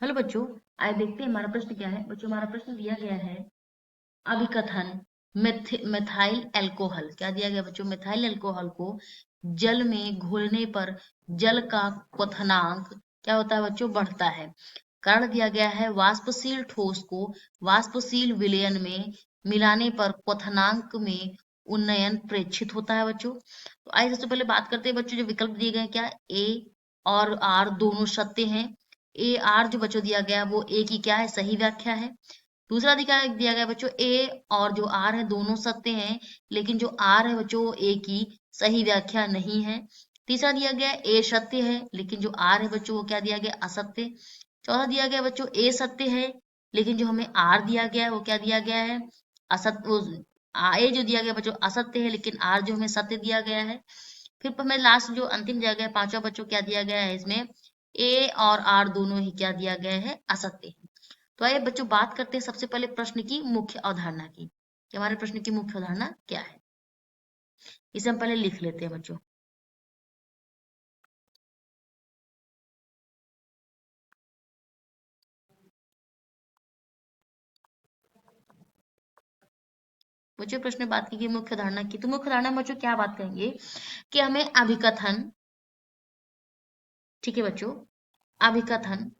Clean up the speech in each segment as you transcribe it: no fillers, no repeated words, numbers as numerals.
Hello बच्चों, आइए देखते हैं हमारा प्रश्न क्या है। बच्चों, हमारा प्रश्न दिया गया है अभिकथन मेथाइल अल्कोहल। क्या दिया गया बच्चों? मेथाइल अल्कोहल को जल में घोलने पर जल का क्वथनांक क्या होता है बच्चों? बढ़ता है। कारण दिया गया है वाष्पशील ठोस को वाष्पशील विलयन में मिलाने पर क्वथनांक में उन्नयन प्रेक्षित होता है बच्चों। तो आइए सबसे पहले बात करते हैं बच्चों, जो विकल्प दिए गए हैं, क्या ए और आर दोनों सत्य हैं। ए आर जो बच्चों दिया गया वो ए की क्या है? सही व्याख्या है। दूसरा दिया गया बच्चों ए और जो आर है दोनों सत्य हैं, लेकिन जो आर है बच्चों वो ए की सही व्याख्या नहीं है। तीसरा दिया गया ए सत्य है, लेकिन जो आर है बच्चों वो क्या दिया गया? असत्य। चौथा दिया गया बच्चों ए सत्य है, लेकिन जो हमें आर दिया गया है वो क्या दिया गया है? असत्य। ए जो दिया गया बच्चों असत्य है, लेकिन आर जो हमें सत्य दिया गया है। फिर हमें लास्ट जो अंतिम दिया गया है पांचवा बच्चों, क्या दिया गया है इसमें? ए और आर दोनों ही क्या दिया गया है? असत्य है। तो आइए बच्चों बात करते हैं सबसे पहले प्रश्न की मुख्य अवधारणा की कि हमारे प्रश्न की मुख्य अवधारणा क्या है। इसे हम पहले लिख लेते हैं बच्चों। बच्चों प्रश्न में बात की मुख्य धारणा की, तो मुख्य धारणा में बच्चों क्या बात करेंगे कि हमें अभिकथन, ठीक है बच्चों, अभिकथन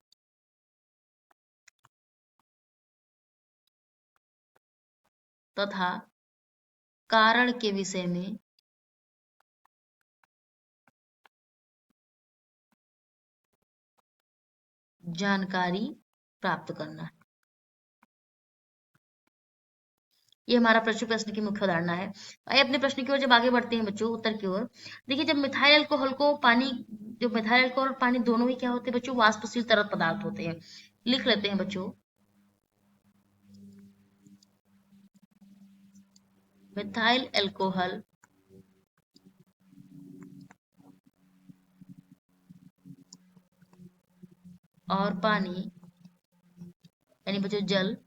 तथा कारण के विषय में जानकारी प्राप्त करना, ये हमारा प्रश्न की मुख्य अवधारणा है। आइए अपने प्रश्न की ओर जब आगे बढ़ते हैं बच्चों, उत्तर की ओर। देखिए, जब मिथाइल अल्कोहल को पानी, जो मिथाइल अल्कोहल और पानी दोनों ही क्या होते हैं बच्चों? वाष्पशील तरल पदार्थ होते हैं। लिख लेते हैं बच्चों, मिथाइल अल्कोहल और पानी यानी बच्चों जल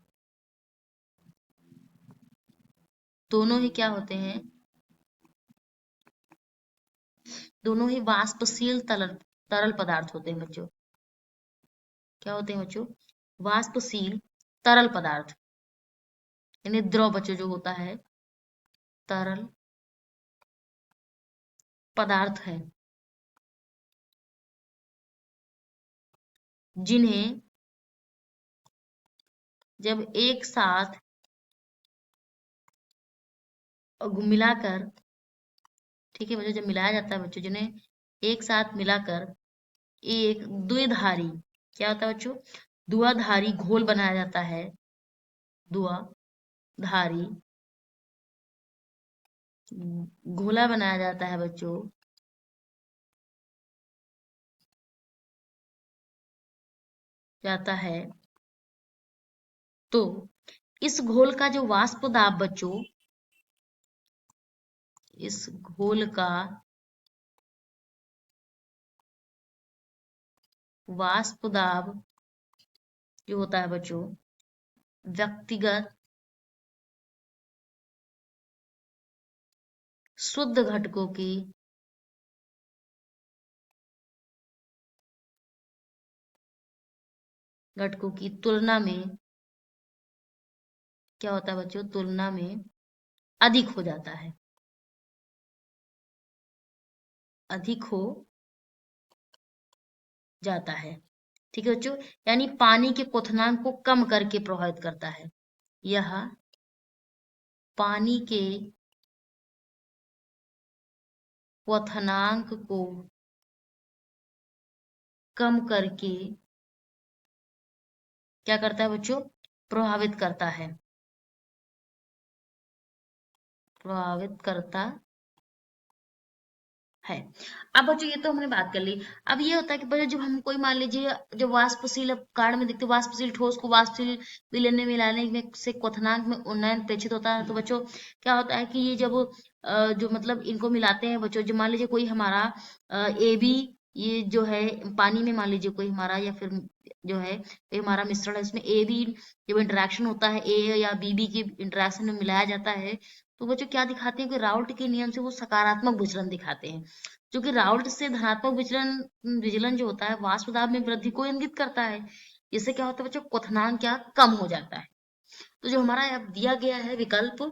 दोनों ही क्या होते हैं? दोनों ही वाष्पशील तरल तरल पदार्थ होते हैं बच्चों। क्या होते हैं बच्चों? वाष्पशील तरल पदार्थ यानी द्रव बच्चों जो होता है तरल पदार्थ है, जिन्हें जब एक साथ मिलाकर, ठीक है बच्चों, जब मिलाया जाता है बच्चों, जिन्हें एक साथ मिलाकर एक द्विधारी, क्या होता है बच्चों? द्विधारी घोल बनाया जाता है। द्विधारी घोला बनाया जाता है बच्चों, जाता है। तो इस घोल का जो वाष्प दाब बच्चों, इस घोल का वाष्प दाब जो होता है बच्चों, व्यक्तिगत शुद्ध घटकों की तुलना में क्या होता है बच्चों? तुलना में अधिक हो जाता है। अधिक हो जाता है, ठीक है बच्चों। यानी पानी के क्वथनांक को कम करके प्रभावित करता है। यह पानी के क्वथनांक को कम करके क्या करता है बच्चों? प्रभावित करता है। प्रभावित करता है। अब बच्चों ये तो हमने बात कर ली। अब ये होता है कि बच्चों जब हम कोई मान लीजिए जो वाष्पशील, अब कारण में देखते हैं वाष्पशील ठोस को वाष्पशील विलयन में मिलाने में से क्वथनांक में उन्नयन प्रेक्षित होता है। तो बच्चों क्या होता है कि ये जब जो मतलब इनको मिलाते हैं बच्चों, जो मान लीजिए कोई हमारा ए बी, ये जो है पानी में मान लीजिए कोई हमारा, या फिर जो है ये हमारा मिश्रण है, इसमें ए बी जब इंटरेक्शन होता है, ए या बी की इंटरेक्शन में मिलाया जाता है, तो बच्चों क्या दिखाते हैं कि राउल्ट के नियम से वो सकारात्मक विचलन दिखाते हैं। जो कि राउल्ट से धनात्मक विचलन विचलन जो होता है वाष्प दाब में वृद्धि को इंगित करता है। इससे क्या होता है बच्चों, क्वथनांक क्या कम हो जाता है। तो जो हमारा अब दिया गया है विकल्प,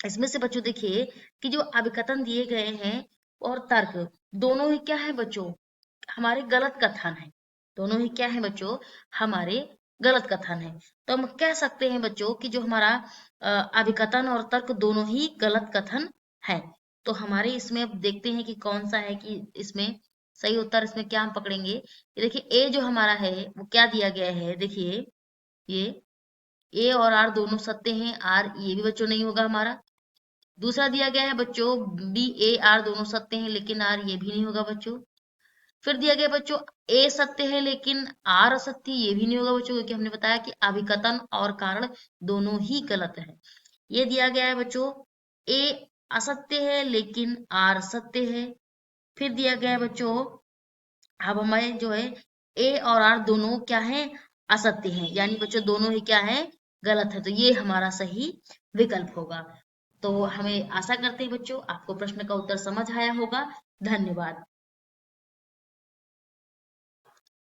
इसमें से बच्चों देखिए कि जो अभिकथन दिए गए हैं और तर्क दोनों ही क्या है बच्चों, हमारे गलत कथन है। दोनों ही क्या है बच्चों, हमारे गलत कथन है। तो हम कह सकते हैं बच्चों कि जो हमारा अभिकथन और तर्क दोनों ही गलत कथन है। तो हमारे इसमें अब देखते हैं कि कौन सा है, कि इसमें सही उत्तर इसमें क्या हम पकड़ेंगे। ये देखिए ए जो हमारा है वो क्या दिया गया है, देखिए ये ए और आर दोनों सत्य हैं, आर ये भी बच्चों नहीं होगा हमारा। दूसरा दिया गया है बच्चों बी ए आर दोनों सत्य हैं लेकिन आर ये भी नहीं होगा बच्चों। फिर दिया गया बच्चों ए सत्य है लेकिन आर असत्य, ये भी नहीं होगा बच्चों, क्योंकि हमने बताया कि अभिकथन और कारण दोनों ही गलत है। ये दिया गया है बच्चों ए असत्य है लेकिन आर सत्य है। फिर दिया गया है बच्चों, अब हमें जो है ए और आर दोनों क्या है, असत्य हैं, यानी बच्चों दोनों ही क्या है, गलत है। तो ये हमारा सही विकल्प होगा। तो हमें आशा करते हैं बच्चों आपको प्रश्न का उत्तर समझ आया होगा। धन्यवाद।